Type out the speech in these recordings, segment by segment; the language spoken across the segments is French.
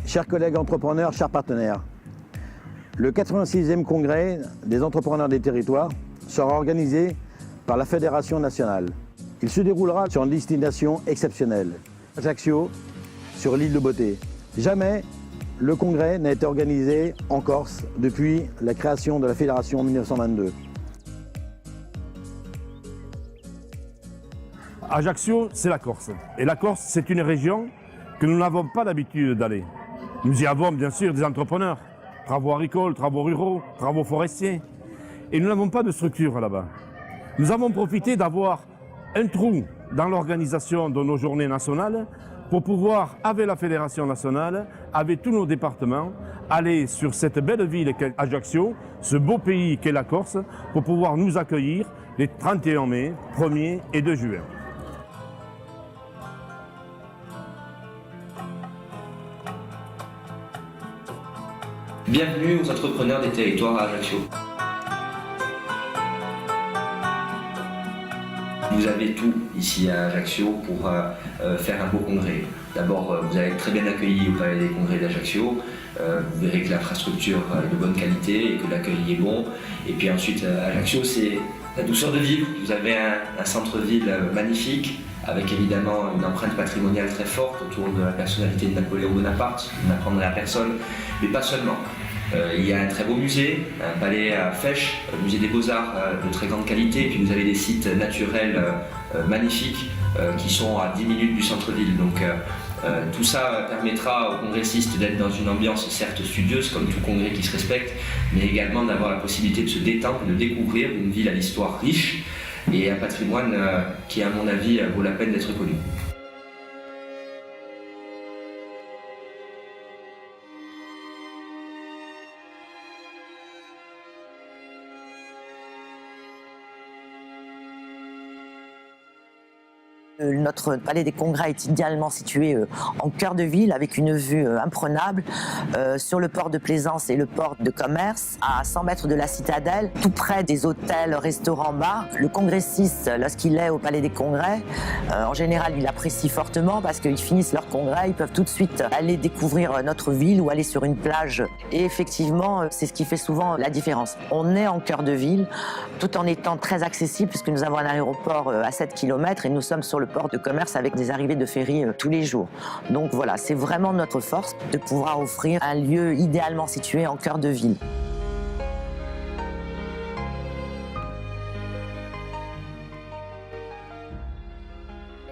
Chers collègues entrepreneurs, chers partenaires, le 86e congrès des entrepreneurs des territoires sera organisé par la Fédération nationale. Il se déroulera sur une destination exceptionnelle, Ajaccio, sur l'île de Beauté. Jamais le congrès n'a été organisé en Corse depuis la création de la Fédération en 1922. Ajaccio, c'est la Corse. Et la Corse, c'est une région que nous n'avons pas l'habitude d'aller. Nous y avons bien sûr des entrepreneurs, travaux agricoles, travaux ruraux, travaux forestiers. Et nous n'avons pas de structure là-bas. Nous avons profité d'avoir un trou dans l'organisation de nos journées nationales pour pouvoir, avec la Fédération nationale, avec tous nos départements, aller sur cette belle ville qu'est Ajaccio, ce beau pays qu'est la Corse, pour pouvoir nous accueillir les 31 mai, 1er et 2 juin. Bienvenue aux entrepreneurs des territoires à Ajaccio. Vous avez tout ici à Ajaccio pour faire un beau congrès. D'abord, vous allez être très bien accueillis au Palais des Congrès d'Ajaccio. Vous verrez que l'infrastructure est de bonne qualité et que l'accueil est bon. Et puis ensuite, Ajaccio, c'est la douceur de vivre. Vous avez un centre-ville magnifique, avec évidemment une empreinte patrimoniale très forte autour de la personnalité de Napoléon Bonaparte. Vous n'apprendrez à personne, mais pas seulement. Il y a un très beau musée, un palais à Fèche, le musée des Beaux-Arts de très grande qualité, et puis vous avez des sites naturels magnifiques qui sont à 10 minutes du centre-ville. Donc tout ça permettra aux congressistes d'être dans une ambiance certes studieuse, comme tout congrès qui se respecte, mais également d'avoir la possibilité de se détendre, de découvrir une ville à l'histoire riche et un patrimoine qui, à mon avis, vaut la peine d'être connu. Notre palais des congrès est idéalement situé en cœur de ville avec une vue imprenable sur le port de Plaisance et le port de commerce à 100 mètres de la citadelle, tout près des hôtels, restaurants, bars. Le congressiste, lorsqu'il est au palais des congrès, en général il apprécie fortement parce qu'ils finissent leur congrès, ils peuvent tout de suite aller découvrir notre ville ou aller sur une plage. Et effectivement, c'est ce qui fait souvent la différence. On est en cœur de ville tout en étant très accessible puisque nous avons un aéroport à 7 km et nous sommes sur le port de commerce avec des arrivées de ferry tous les jours. Donc voilà, c'est vraiment notre force de pouvoir offrir un lieu idéalement situé en cœur de ville.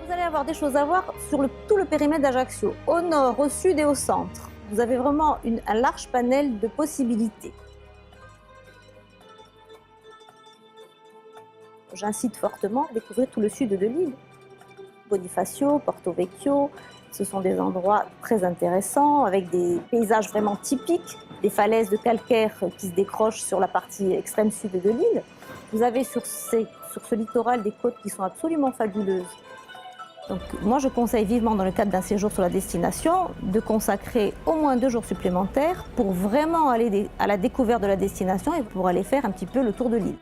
Vous allez avoir des choses à voir sur tout le périmètre d'Ajaccio, au nord, au sud et au centre. Vous avez vraiment un large panel de possibilités. J'incite fortement à découvrir tout le sud de l'île. Bonifacio, Porto Vecchio, ce sont des endroits très intéressants avec des paysages vraiment typiques, des falaises de calcaire qui se décrochent sur la partie extrême sud de l'île. Vous avez sur ce littoral des côtes qui sont absolument fabuleuses. Donc, moi, je conseille vivement, dans le cadre d'un séjour sur la destination, de consacrer au moins 2 jours supplémentaires pour vraiment aller à la découverte de la destination et pour aller faire un petit peu le tour de l'île.